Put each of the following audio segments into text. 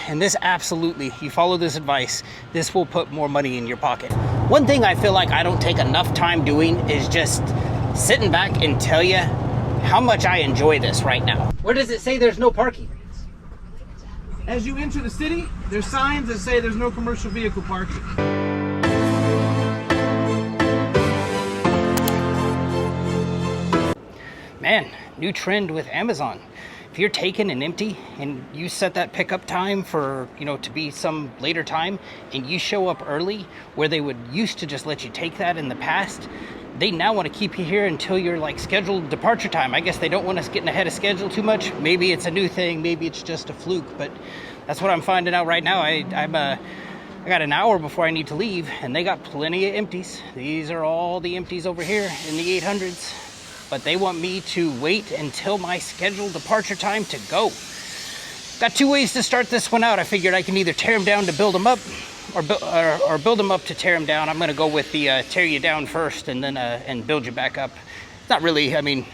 and this absolutely, you follow this advice, this will put more money in your pocket. One thing I feel like I don't take enough time doing is just sitting back and tell you how much I enjoy this right now. Where does it say there's no parking? As you enter the city, there's signs that say there's no commercial vehicle parking. Man, new trend with Amazon. If you're taken and empty and you set that pickup time for, to be some later time, and you show up early where they would used to just let you take that in the past, they now want to keep you here until your scheduled departure time. I guess they don't want us getting ahead of schedule too much. Maybe it's a new thing, maybe it's just a fluke, but that's what I'm finding out right now. I got an hour before I need to leave, and they got plenty of empties. These are all the empties over here in the 800s. But they want me to wait until my scheduled departure time to go. Got two ways to start this one out. I figured I can either tear them down to build them up, or build them up to tear them down. I'm gonna go with the tear you down first and then and build you back up. Not really, I mean,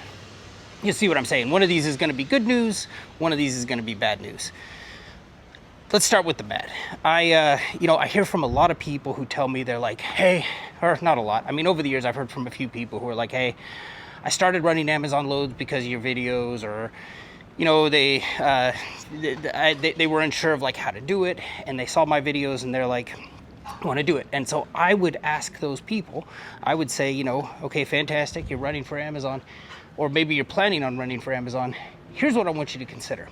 you see what I'm saying. One of these is gonna be good news, one of these is gonna be bad news. Let's start with the bad. I hear from a lot of people who tell me they're like, hey, or not a lot. I mean, over the years, I've heard from a few people who are like, hey, I started running Amazon loads because of your videos, or, they were unsure of how to do it, and they saw my videos and they're like, I want to do it. And so I would ask those people, I would say, okay, fantastic, you're running for Amazon, or maybe you're planning on running for Amazon. Here's what I want you to consider.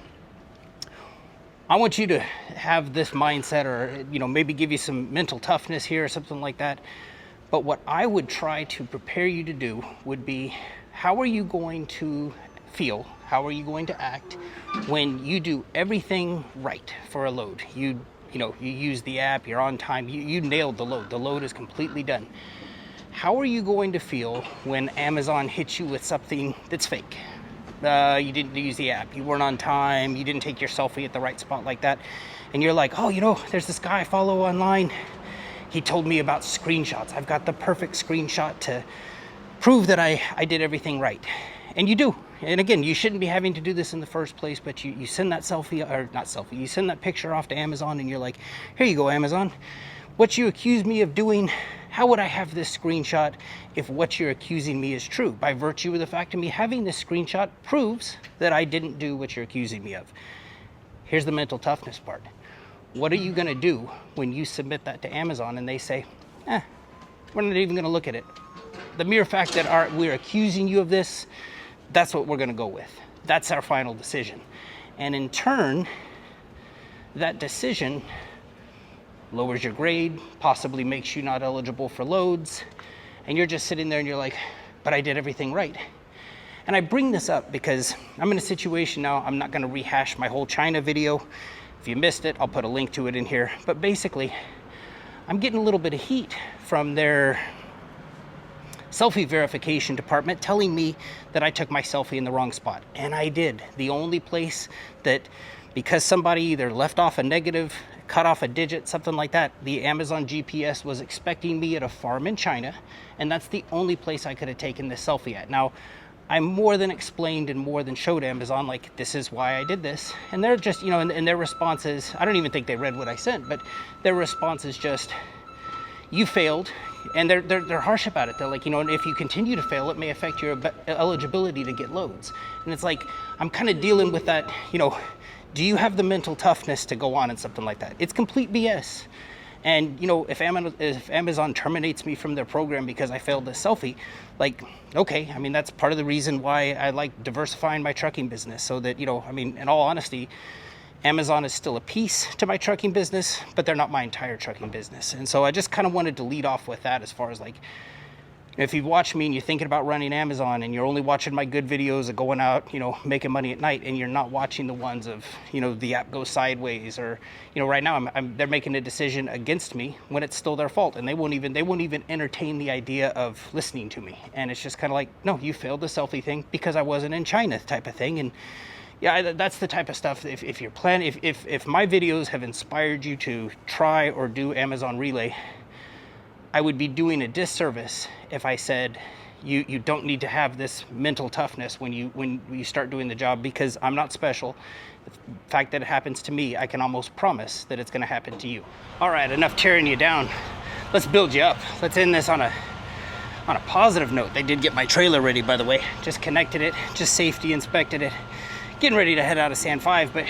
I want you to have this mindset, or, maybe give you some mental toughness here or something like that. But what I would try to prepare you to do would be, how are you going to feel? How are you going to act when you do everything right for a load? You use the app, you're on time, you nailed the load. The load is completely done. How are you going to feel when Amazon hits you with something that's fake? You didn't use the app, you weren't on time, you didn't take your selfie at the right spot like that. And you're like, oh, there's this guy I follow online. He told me about screenshots. I've got the perfect screenshot to prove that I did everything right. And you do. And again, you shouldn't be having to do this in the first place, but you send that you send that picture off to Amazon, and you're like, here you go, Amazon. What you accuse me of doing, how would I have this screenshot if what you're accusing me is true? By virtue of the fact of me having this screenshot proves that I didn't do what you're accusing me of. Here's the mental toughness part. What are you gonna do when you submit that to Amazon and they say, we're not even gonna look at it? The mere fact that we're accusing you of this, that's what we're gonna go with. That's our final decision. And in turn, that decision lowers your grade, possibly makes you not eligible for loads, and you're just sitting there and you're like, but I did everything right. And I bring this up because I'm in a situation now, I'm not gonna rehash my whole China video. If you missed it, I'll put a link to it in here. But basically, I'm getting a little bit of heat from their selfie verification department telling me that I took my selfie in the wrong spot. And I did. The only place that, because somebody either left off a negative, cut off a digit, something like that, the Amazon GPS was expecting me at a farm in China, and that's the only place I could have taken this selfie at. Now, I more than explained and more than showed Amazon, this is why I did this. And they're just, and their response is, I don't even think they read what I sent, but their response is just, you failed. And they're harsh about it. They're like, if you continue to fail, it may affect your eligibility to get loads. And it's like, I'm kind of dealing with that, do you have the mental toughness to go on and something like that? It's complete BS. And, if Amazon terminates me from their program because I failed this selfie, okay, I mean, that's part of the reason why I like diversifying my trucking business, so that, in all honesty, Amazon is still a piece to my trucking business, but they're not my entire trucking business. And so I just kind of wanted to lead off with that, as far as if you watch me and you're thinking about running Amazon and you're only watching my good videos of going out, making money at night, and you're not watching the ones of, the app goes sideways, or, right now they're making a decision against me when it's still their fault, and they won't even entertain the idea of listening to me. And it's just kind of like, no, you failed the selfie thing because I wasn't in China type of thing. And yeah, that's the type of stuff, if you're planning, if my videos have inspired you to try or do Amazon Relay, I would be doing a disservice if I said you don't need to have this mental toughness when you start doing the job, because I'm not special. The fact that it happens to me, I can almost promise that it's going to happen to you. All right, enough tearing you down. Let's build you up. Let's end this on a positive note. They did get my trailer ready, by the way. Just connected it, just safety inspected it. Getting ready to head out of San 5, but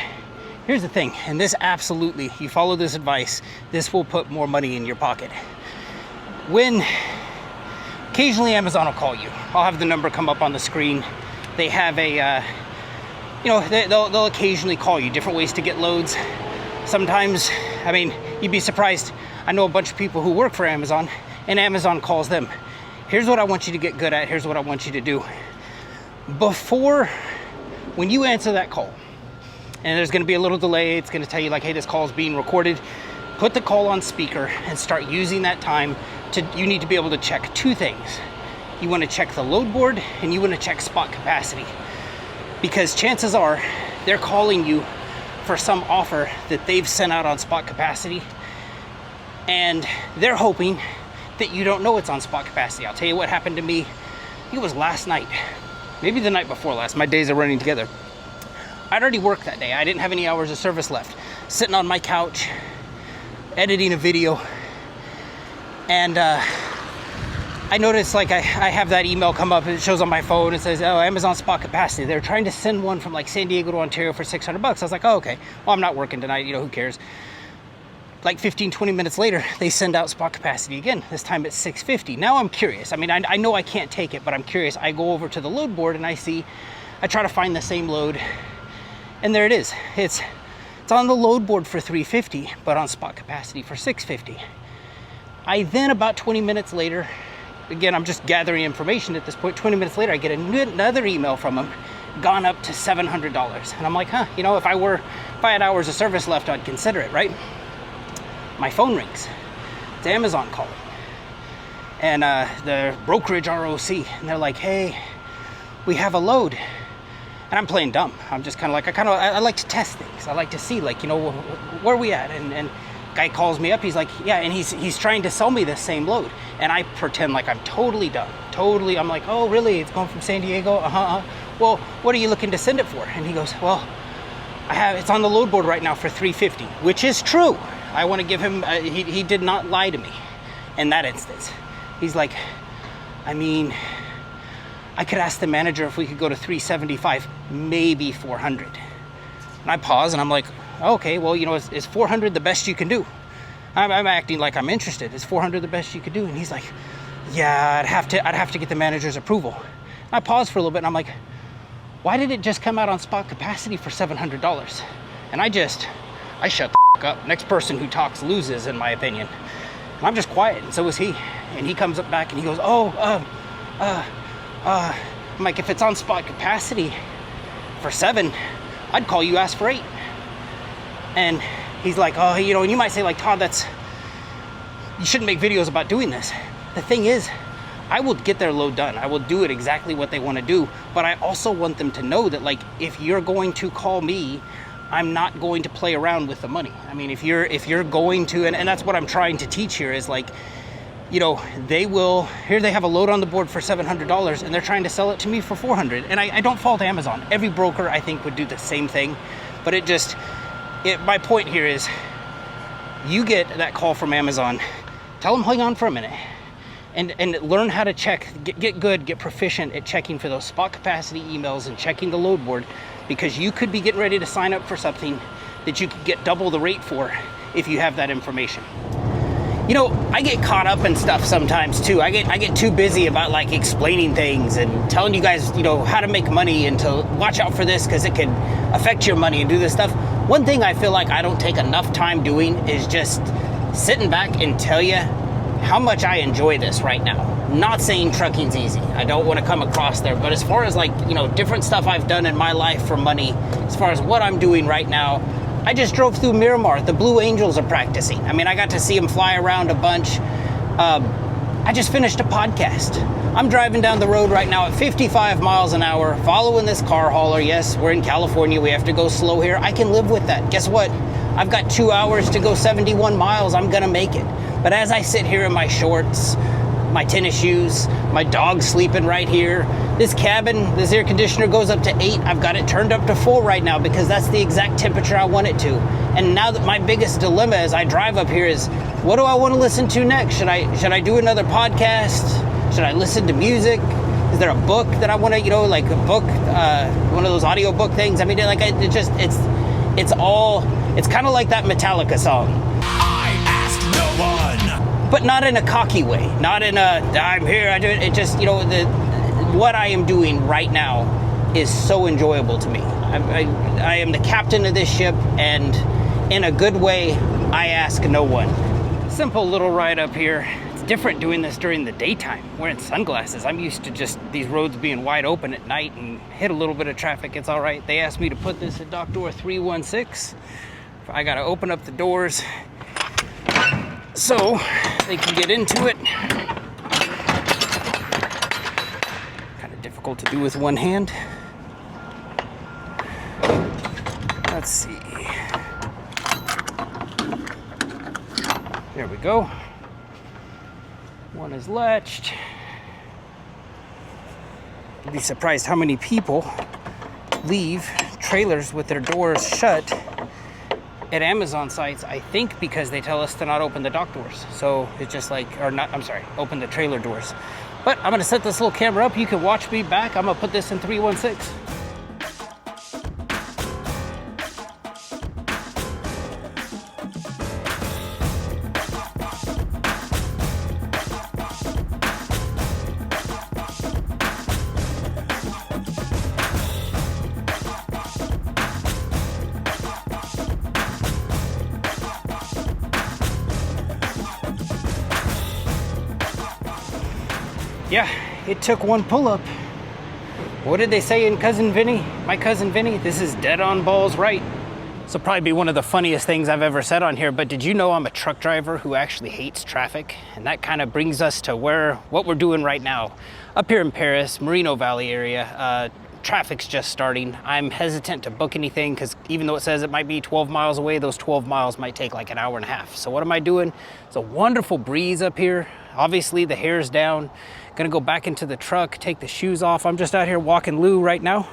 here's the thing, and this absolutely, you follow this advice, this will put more money in your pocket. When occasionally Amazon will call you, I'll have the number come up on the screen. They have a, they'll occasionally call you, different ways to get loads. Sometimes, I mean, you'd be surprised. I know a bunch of people who work for Amazon, and Amazon calls them. Here's what I want you to get good at. Here's what I want you to do. When you answer that call, and there's going to be a little delay, it's going to tell you like, hey, this call is being recorded. Put the call on speaker and start using that time you need to be able to check two things. You want to check the load board and you want to check spot capacity. Because chances are they're calling you for some offer that they've sent out on spot capacity, and they're hoping that you don't know it's on spot capacity. I'll tell you what happened to me. I think it was last night, maybe the night before last. My days are running together. I'd already worked that day. I didn't have any hours of service left. Sitting on my couch, editing a video, and I noticed like I have that email come up. It shows on my phone. It says, oh, Amazon spot capacity. They're trying to send one from like San Diego to Ontario for $600. I was like, oh, okay. Well, I'm not working tonight. Who cares? Like 15, 20 minutes later, they send out spot capacity again. This time it's $650. Now I'm curious. I mean, I know I can't take it, but I'm curious. I go over to the load board and I try to find the same load, and there it is. It's on the load board for $350, but on spot capacity for $650. I then, about 20 minutes later, again, I'm just gathering information at this point. 20 minutes later, I get another email from them, gone up to $700. And I'm like, if I had hours of service left, I'd consider it, right? My phone rings. It's Amazon calling. And the brokerage ROC. And they're like, hey, we have a load. And I'm playing dumb. I'm just kind of like, I like to test things. I like to see, like, where are we at? And guy calls me up. He's like, yeah, and he's trying to sell me the same load. And I pretend like I'm totally dumb. I'm like, oh, really? It's going from San Diego? Well, what are you looking to send it for? And he goes, well, it's on the load board right now for $350, which is true. I want to give him, he did not lie to me in that instance. He's like, I mean, I could ask the manager if we could go to $375, maybe $400. And I pause and I'm like, okay, well, is $400 the best you can do? I'm acting like I'm interested. Is $400 the best you could do? And he's like, yeah, I'd have to get the manager's approval. And I pause for a little bit and I'm like, why did it just come out on spot capacity for $700? And I shut the up. Next person who talks loses, in my opinion. And I'm just quiet, and so is he. And he comes up back and he goes, I'm like, if it's on spot capacity for $7, I'd call you, ask for $8. And he's like, oh, and you might say, like, Todd, you shouldn't make videos about doing this. The thing is, I will get their load done. I will do it exactly what they want to do. But I also want them to know that, like, if you're going to call me, I'm not going to play around with the money. I mean, if you're going to, and that's what I'm trying to teach here is like, they have a load on the board for $700 and they're trying to sell it to me for $400. And I don't fault Amazon. Every broker, I think, would do the same thing. But my point here is, you get that call from Amazon, tell them, hang on for a minute. And learn how to check, get proficient at checking for those spot capacity emails and checking the load board, because you could be getting ready to sign up for something that you could get double the rate for if you have that information. I get caught up in stuff sometimes too. I get too busy about like explaining things and telling you guys, how to make money and to watch out for this because it could affect your money and do this stuff. One thing I feel like I don't take enough time doing is just sitting back and tell you how much I enjoy this right now. Not saying trucking's easy. I don't want to come across there, but as far as like, different stuff I've done in my life for money, as far as what I'm doing right now, I just drove through Miramar. The Blue Angels are practicing. I mean, I got to see them fly around a bunch. I just finished a podcast. I'm driving down the road right now at 55 miles an hour, following this car hauler. Yes, we're in California. We have to go slow here. I can live with that. Guess what? I've got 2 hours to go 71 miles. I'm going to make it. But as I sit here in my shorts, my tennis shoes, my dog's sleeping right here. This cabin, this air conditioner goes up to 8. I've got it turned up to 4 right now because that's the exact temperature I want it to. And now that my biggest dilemma as I drive up here is, what do I want to listen to next? Should I do another podcast? Should I listen to music? Is there a book that I want to, like a book, one of those audiobook things? I mean, like, it's kind of like that Metallica song. I ask no one. But not in a cocky way, not in a, I'm here, I do it. It just, what I am doing right now is so enjoyable to me. I am the captain of this ship, and in a good way, I ask no one. Simple little ride up here. It's different doing this during the daytime, wearing sunglasses. I'm used to just these roads being wide open at night and hit a little bit of traffic. It's all right. They asked me to put this at dock door 316. I gotta open up the doors so they can get into it. Kind of difficult to do with one hand. Let's see. There we go. One is latched. You'd be surprised how many people leave trailers with their doors shut at Amazon sites, I think because they tell us to not open the dock doors. So it's just like, open the trailer doors. But I'm gonna set this little camera up. You can watch me back. I'm gonna put this in 316. Yeah, it took one pull-up. What did they say in Cousin Vinny? My Cousin Vinny, this is dead on balls right. This will probably be one of the funniest things I've ever said on here, but did you know I'm a truck driver who actually hates traffic? And that kind of brings us to what we're doing right now. Up here in Perris, Moreno Valley area, traffic's just starting. I'm hesitant to book anything because even though it says it might be 12 miles away, those 12 miles might take like an hour and a half. So what am I doing? It's a wonderful breeze up here. Obviously the hair's down. Gonna go back into the truck, take the shoes off. I'm just out here walking Lou right now.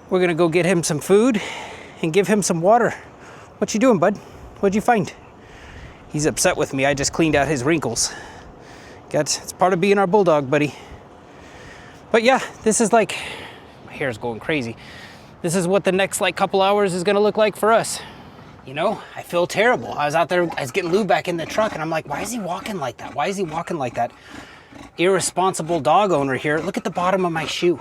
We're gonna go get him some food and give him some water. What you doing, bud? What'd you find? He's upset with me. I just cleaned out his wrinkles. It's part of being our bulldog, buddy. But yeah, this is like, my hair's going crazy. This is what the next couple hours is gonna look like for us. I feel terrible. I was out there, I was getting Lou back in the truck and I'm like, why is he walking like that? Why is he walking like that? Irresponsible dog owner here. Look at the bottom of my shoe.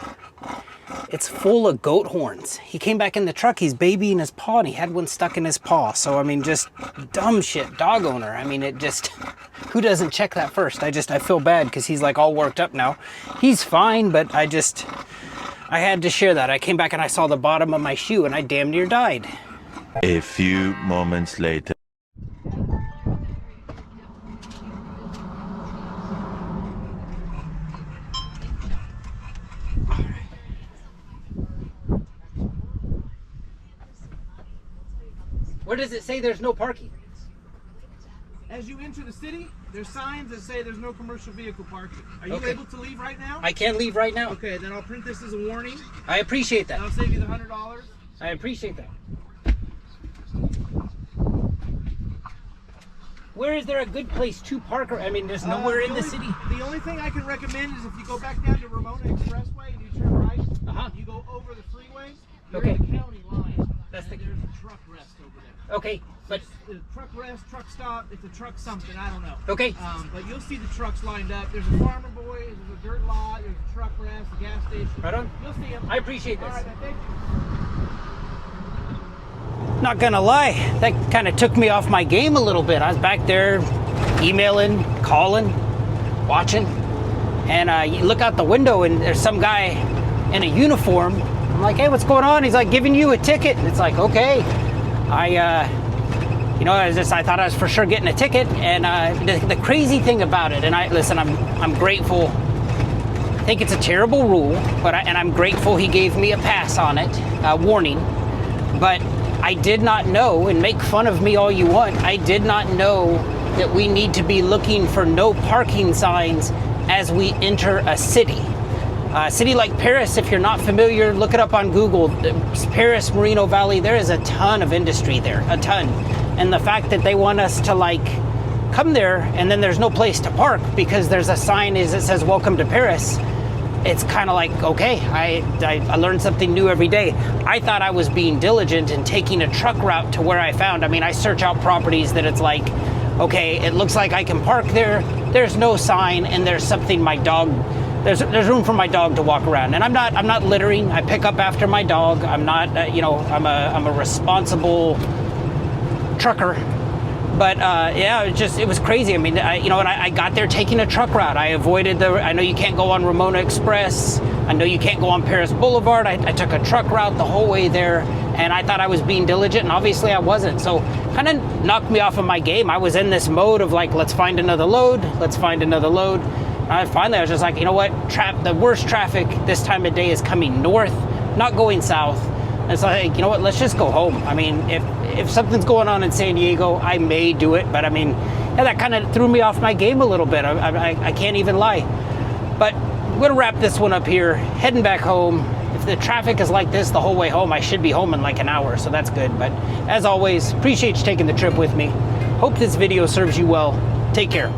It's full of goat horns. He came back in the truck, he's babying his paw and he had one stuck in his paw. So, I mean, just dumb shit, dog owner. I mean, who doesn't check that first? I feel bad because he's like all worked up now. He's fine, but I had to share that. I came back and I saw the bottom of my shoe and I damn near died. A few moments later. Where does it say there's no parking? As you enter the city, there's signs that say there's no commercial vehicle parking. Are you Okay. able to leave right now? I can leave right now. Okay, then I'll print this as a warning. I appreciate that. And I'll save you the $100. I appreciate that. Where is there a good place to park? I mean, there's nowhere in the city. The only thing I can recommend is if you go back down to Ramona Expressway and you turn right, you go over the freeway, you're Okay. in the county line. That's the- There's a truck rest over there. Okay, but It's a truck rest, truck stop, it's a truck something, I don't know. okay. But you'll see the trucks lined up. There's a farmer boy, there's a dirt lot, there's a truck rest, a gas station. Right on. You'll see them. I appreciate this. All right, man, thank you. Not gonna lie, that kind of took me off my game a little bit. I was back there emailing, calling, watching, and you look out the window and there's some guy in a uniform. I'm like, hey, what's going on? He's like, giving you a ticket. And it's like, okay. I thought I was for sure getting a ticket. And the crazy thing about it, and I'm grateful. I think it's a terrible rule, but I'm grateful he gave me a pass on it, warning. But I did not know, and make fun of me all you want, I did not know that we need to be looking for no parking signs as we enter a city. A city like Perris, if you're not familiar, look it up on Google. Perris, Moreno Valley, there is a ton of industry there, a ton. And the fact that they want us to like come there and then there's no place to park because there's a sign that says welcome to Perris, it's kind of like, okay, I learned something new every day. I thought I was being diligent and taking a truck route to where I found. I mean, I search out properties that it's like, okay, it looks like I can park there, there's no sign, and there's something my dog, there's room for my dog to walk around. And I'm not littering. I pick up after my dog. I'm not, I'm a responsible trucker. But yeah, it was crazy. I mean, I got there taking a truck route. I avoided I know you can't go on Ramona Express. I know you can't go on Perris Boulevard. I took a truck route the whole way there, and I thought I was being diligent, and obviously I wasn't. So kind of knocked me off of my game. I was in this mode of like, let's find another load. Let's find another load. Finally, I was just like, you know what? The worst traffic this time of day is coming north, not going south. And so like, you know what? Let's just go home. I mean, if something's going on in San Diego, I may do it. But I mean, yeah, that kind of threw me off my game a little bit. I can't even lie. But I'm going to wrap this one up here. Heading back home. If the traffic is like this the whole way home, I should be home in like an hour. So that's good. But as always, appreciate you taking the trip with me. Hope this video serves you well. Take care.